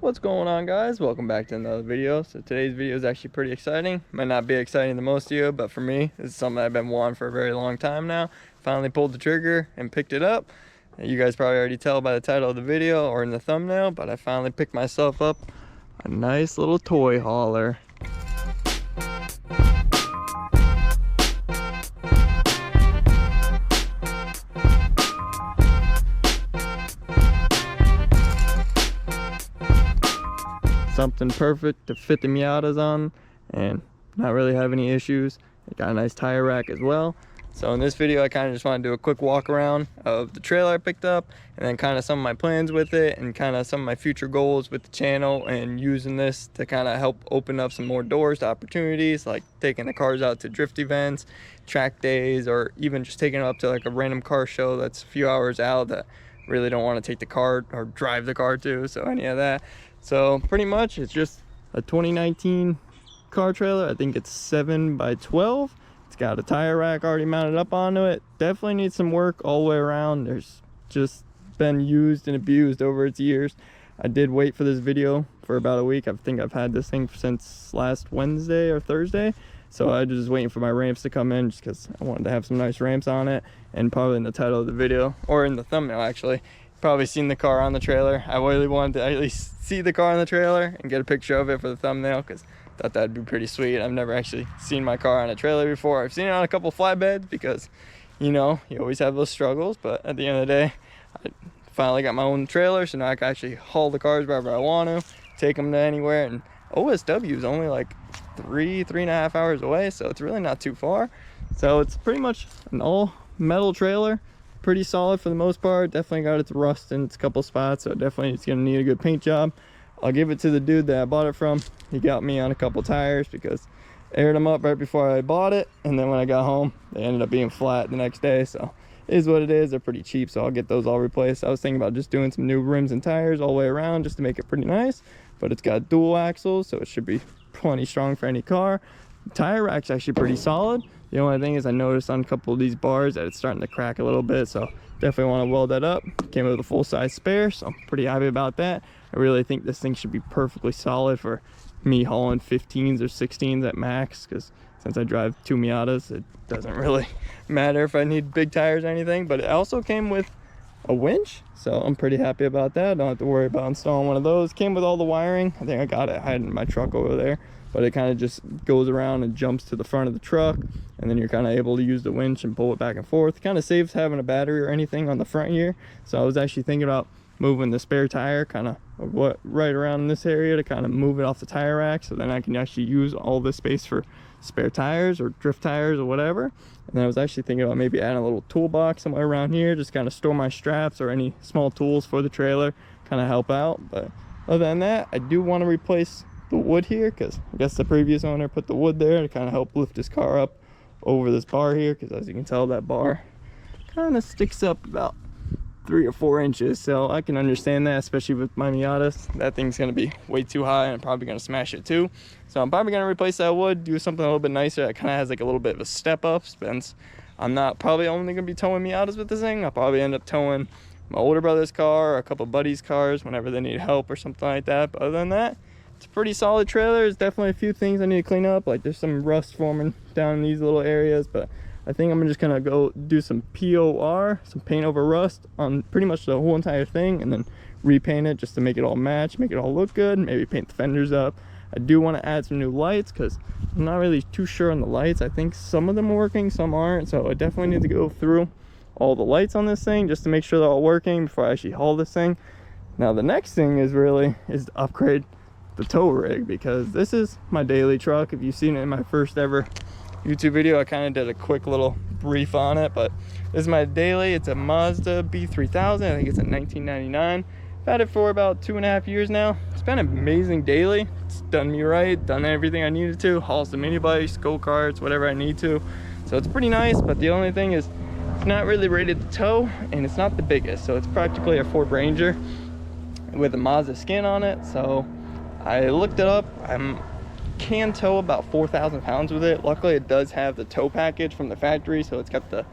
What's going on, guys? Welcome back to another video. So today's video is actually pretty exciting. Might not be exciting to most of you, but for me, it's something I've been wanting for a very long time now. Finally pulled the trigger and picked it up. You guys probably already tell by the title of the video or in the thumbnail, but I finally picked myself up a nice little toy hauler. Something perfect to fit the miatas on and not really have any issues. It got a nice tire rack as well. So in this video I kind of just want to do a quick walk around of the trailer I picked up, and then kind of some of my plans with it, and kind of some of my future goals with the channel, and using this to kind of help open up some more doors to opportunities, like taking the cars out to drift events, track days, or even just taking it up to like a random car show that's a few hours out that really don't want to take the car or drive the car to, so any of that. So pretty much it's just a 2019 car trailer. I think it's 7x12. It's got a tire rack already mounted up onto it. Definitely needs some work all the way around. There's just been used and abused over its years. I did wait for this video for about a week. I think I've had this thing since last Wednesday or Thursday. So I was just waiting for my ramps to come in, just because I wanted to have some nice ramps on it. And probably in the title of the video, or in the thumbnail actually, probably seen the car on the trailer. I really wanted to at least see the car on the trailer and get a picture of it for the thumbnail, because I thought that'd be pretty sweet. I've never actually seen my car on a trailer before. I've seen it on a couple flatbeds because, you know, you always have those struggles, but at the end of the day, I finally got my own trailer, so now I can actually haul the cars wherever I want to, take them to anywhere. And OSW is only like three and a half hours away, so it's really not too far. So it's pretty much an all metal trailer, pretty solid for the most part. Definitely got its rust in its couple spots, so definitely it's gonna need a good paint job. I'll give it to the dude that I bought it from. He got me on a couple tires because I aired them up right before I bought it, and then when I got home they ended up being flat the next day. So it is what it is. They're pretty cheap, so I'll get those all replaced. I was thinking about just doing some new rims and tires all the way around just to make it pretty nice, but it's got dual axles, so it should be plenty strong for any car. The tire rack's actually pretty solid. The only thing is I noticed on a couple of these bars that it's starting to crack a little bit, so definitely want to weld that up. Came with a full-size spare, so I'm pretty happy about that. I really think this thing should be perfectly solid for me hauling 15s or 16s at max, because since I drive two Miatas, it doesn't really matter if I need big tires or anything. But it also came with a winch, so I'm pretty happy about that. Don't have to worry about installing one of those. Came with all the wiring. I think I got it hiding in my truck over there, but it kind of just goes around and jumps to the front of the truck, and then you're kind of able to use the winch and pull it back and forth. Kind of saves having a battery or anything on the front here. So I was actually thinking about moving the spare tire kind of right around in this area to kind of move it off the tire rack, so then I can actually use all this space for spare tires or drift tires or whatever. And then I was actually thinking about maybe adding a little toolbox somewhere around here, just kind of store my straps or any small tools for the trailer, kind of help out. But other than that, I do want to replace the wood here, because I guess the previous owner put the wood there to kind of help lift his car up over this bar here, because as you can tell, that bar kind of sticks up about 3 or 4 inches. So I can understand that, especially with my Miatas. That thing's going to be way too high, and I'm probably going to smash it too. So I'm probably going to replace that wood, do something a little bit nicer that kind of has like a little bit of a step up, since I'm not probably only going to be towing Miatas with this thing. I'll probably end up towing my older brother's car or a couple buddies' cars whenever they need help or something like that. But other than that, it's a pretty solid trailer. There's definitely a few things I need to clean up, like there's some rust forming down in these little areas, but I think I'm just gonna go do some POR, some paint over rust, on pretty much the whole entire thing, and then repaint it just to make it all match, make it all look good, maybe paint the fenders up. I do want to add some new lights, because I'm not really too sure on the lights. I think some of them are working, some aren't, so I definitely need to go through all the lights on this thing just to make sure they're all working before I actually haul this thing. Now the next thing is to upgrade the tow rig, because this is my daily truck. If you've seen it in my first ever YouTube video, I kind of did a quick little brief on it, but this is my daily. It's a Mazda B3000. I think it's a 1999. I've had it for about 2.5 years now. It's been an amazing daily. It's done me right, done everything I needed to, haul some mini bikes, go-karts, whatever I need to. So it's pretty nice, but the only thing is it's not really rated to tow, and it's not the biggest. So it's practically a Ford Ranger with a Mazda skin on it. So I looked it up. I can tow about 4,000 pounds with it. Luckily it does have the tow package from the factory, so it's got the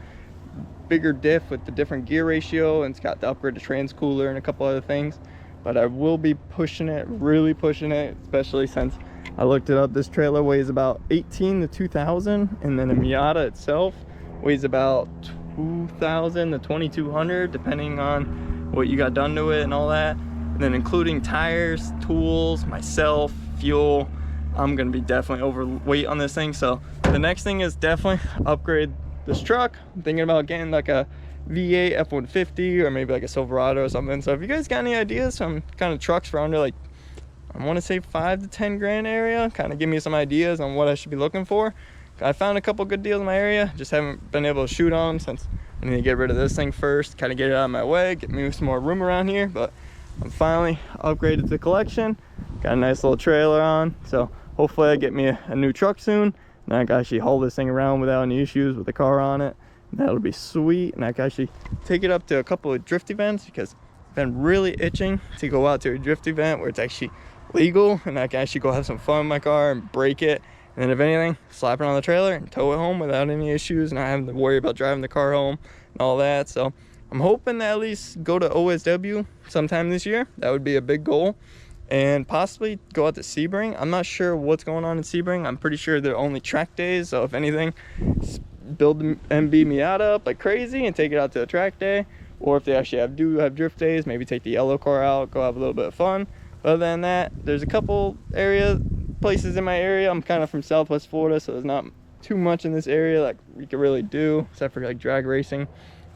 bigger diff with the different gear ratio, and it's got the upgraded trans cooler and a couple other things. but I will be pushing it, really pushing it, especially since I looked it up. This trailer weighs about 18 to 2,000, and then the Miata itself weighs about 2,000 to 2,200, depending on what you got done to it and all that. And then including tires, tools, myself, fuel, I'm gonna be definitely overweight on this thing. So the next thing is definitely upgrade this truck. I'm thinking about getting like a V8 F-150 or maybe like a Silverado or something. So if you guys got any ideas on kind of trucks for under like, I want to say 5 to 10 grand area, kind of give me some ideas on what I should be looking for. I found a couple good deals in my area, just haven't been able to shoot on them since I need to get rid of this thing first, kind of get it out of my way, get me some more room around here. But I'm finally upgraded the collection, got a nice little trailer on, so hopefully I get me a new truck soon, and I can actually haul this thing around without any issues with the car on it. That'll be sweet, and I can actually take it up to a couple of drift events because I've been really itching to go out to a drift event where it's actually legal and I can actually go have some fun with my car and break it, and then if anything, slap it on the trailer and tow it home without any issues and not having to worry about driving the car home and all that. So I'm hoping to at least go to OSW sometime this year. That would be a big goal, and possibly go out to Sebring. I'm not sure what's going on in Sebring. I'm pretty sure they're only track days, so if anything, build the MB Miata up like crazy and take it out to a track day, or if they actually do have drift days, maybe take the yellow car out, go have a little bit of fun. Other than that, there's a couple places in my area. I'm kind of from Southwest Florida, so there's not too much in this area like we could really do except for like drag racing.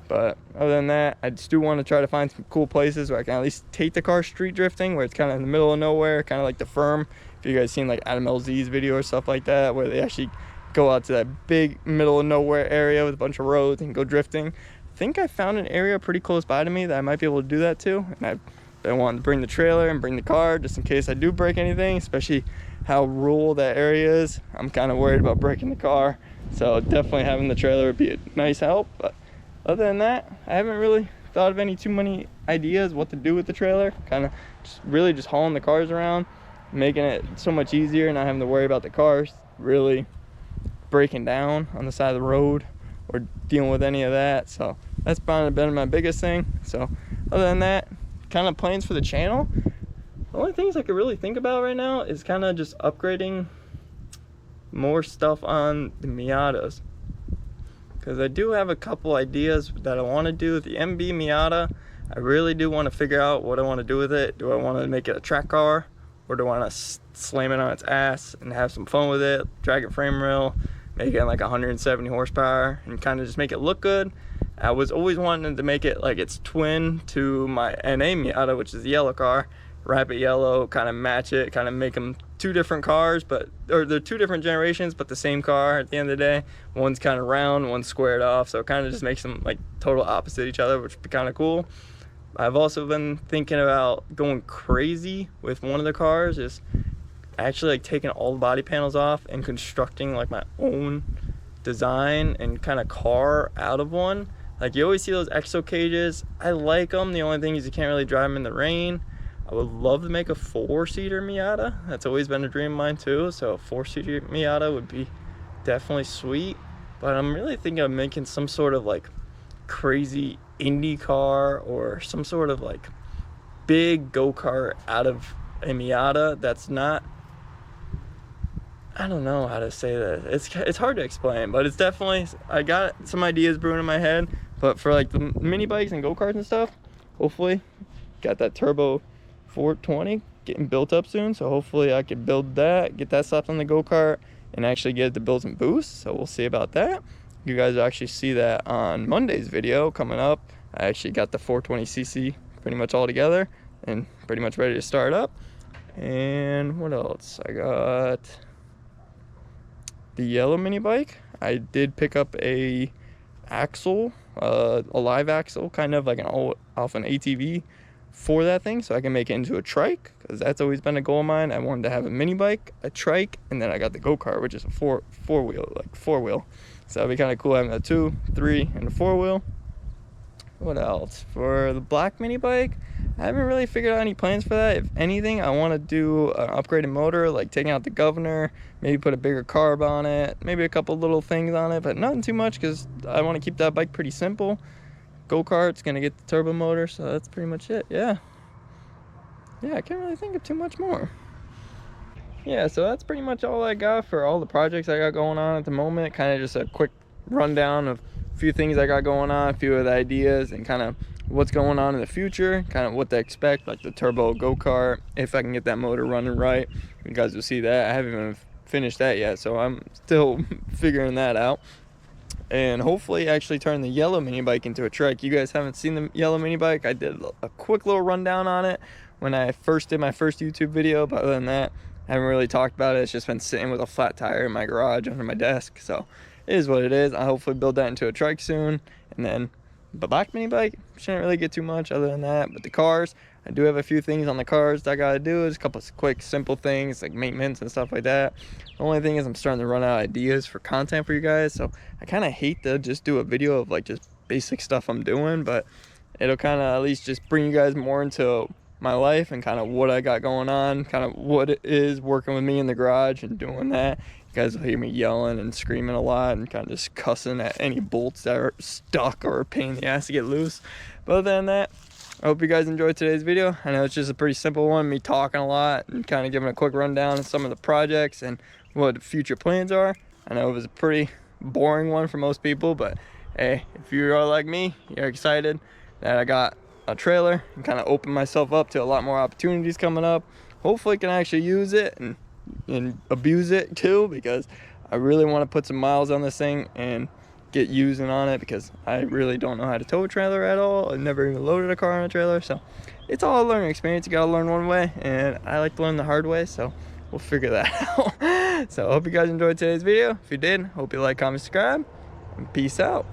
But other than that, I just do want to try to find some cool places where I can at least take the car street drifting, where it's kind of in the middle of nowhere, kind of like the Firm. If you guys seen like Adam LZ's video or stuff like that, where they actually go out to that big middle of nowhere area with a bunch of roads and go drifting. I think I found an area pretty close by to me that I might be able to do that too, and I've been wanting to bring the trailer and bring the car just in case I do break anything, especially how rural that area is. I'm kind of worried about breaking the car, so definitely having the trailer would be a nice help. But other than that, I haven't really thought of any too many ideas what to do with the trailer. Kind of really just hauling the cars around, making it so much easier, not having to worry about the cars really breaking down on the side of the road or dealing with any of that. So that's probably been my biggest thing. So other than that, kind of plans for the channel, the only things I could really think about right now is kind of just upgrading more stuff on the Miatas, because I do have a couple ideas that I want to do with the MB Miata. I really do want to figure out what I want to do with it. Do I want to make it a track car, or do I want to slam it on its ass and have some fun with it, drag it frame rail, make it like 170 horsepower and kind of just make it look good? I was always wanting to make it like its twin to my NA Miata, which is the yellow car, wrap it yellow, kind of match it, kind of make them two different cars, or they're two different generations, but the same car at the end of the day. One's kind of round, one's squared off, so it kind of just makes them like total opposite each other, which would be kind of cool. I've also been thinking about going crazy with one of the cars, is actually like taking all the body panels off and constructing like my own design and kind of car out of one. Like you always see those exo cages. I like them. The only thing is you can't really drive them in the rain. I would love to make a 4-seater Miata. That's always been a dream of mine too. So a 4-seater Miata would be definitely sweet. But I'm really thinking of making some sort of like crazy Indy car or some sort of like big go-kart out of a Miata that's not, I don't know how to say that. It's hard to explain, but it's definitely, I got some ideas brewing in my head. But for like the mini bikes and go-karts and stuff, hopefully got that turbo 420 getting built up soon, so hopefully I could build that, get that slapped on the go-kart, and actually get it to build some boosts. So we'll see about that. You guys will actually see that on Monday's video coming up. I actually got the 420cc pretty much all together and pretty much ready to start up. And what else? I got the yellow mini bike. I did pick up a axle, a live axle, kind of like off an ATV for that thing, so I can make it into a trike, because that's always been a goal of mine. I wanted to have a mini bike, a trike, and then I got the go-kart, which is a four wheel. So that'd be kind of cool having a 2, 3, and a 4-wheel. What else? For the black mini bike, I haven't really figured out any plans for that. If anything, I want to do an upgraded motor, like taking out the governor, maybe put a bigger carb on it, maybe a couple little things on it, but nothing too much, because I want to keep that bike pretty simple. Go-kart's gonna get the turbo motor, so that's pretty much it. Yeah, yeah, I can't really think of too much more. Yeah, so that's pretty much all I got for all the projects I got going on at the moment. Kind of just a quick rundown of a few things I got going on, a few of the ideas, and kind of what's going on in the future, kind of what to expect, like the turbo go-kart, if I can get that motor running right. You guys will see that. I haven't even finished that yet, so I'm still figuring that out. And hopefully actually turn the yellow mini bike into a trike. You guys haven't seen the yellow mini bike. I did a quick little rundown on it when I first did my first YouTube video, but other than that, I haven't really talked about it. It's just been sitting with a flat tire in my garage under my desk, so it is what it is. I'll hopefully build that into a trike soon. And then the black mini bike shouldn't really get too much other than that. But the cars, I do have a few things on the cars that I gotta do. There's a couple of quick simple things like maintenance and stuff like that. The only thing is I'm starting to run out of ideas for content for you guys, so I kind of hate to just do a video of like just basic stuff I'm doing, but it'll kind of at least just bring you guys more into my life and kind of what I got going on, kind of what it is working with me in the garage and doing that. You guys will hear me yelling and screaming a lot and kind of just cussing at any bolts that are stuck or a pain in the ass to get loose. But other than that, I hope you guys enjoyed today's video. I know it's just a pretty simple one, me talking a lot and kind of giving a quick rundown of some of the projects and what future plans are. I know it was a pretty boring one for most people, but hey, if you are like me, you're excited that I got a trailer and kind of open myself up to a lot more opportunities coming up. Hopefully I can actually use it and abuse it too, because I really want to put some miles on this thing and get using on it, because I really don't know how to tow a trailer at all. I've never even loaded a car on a trailer, so it's all a learning experience. You gotta learn one way, and I like to learn the hard way, so we'll figure that out. So I hope you guys enjoyed today's video. If you did, hope you like, comment, subscribe, and peace out.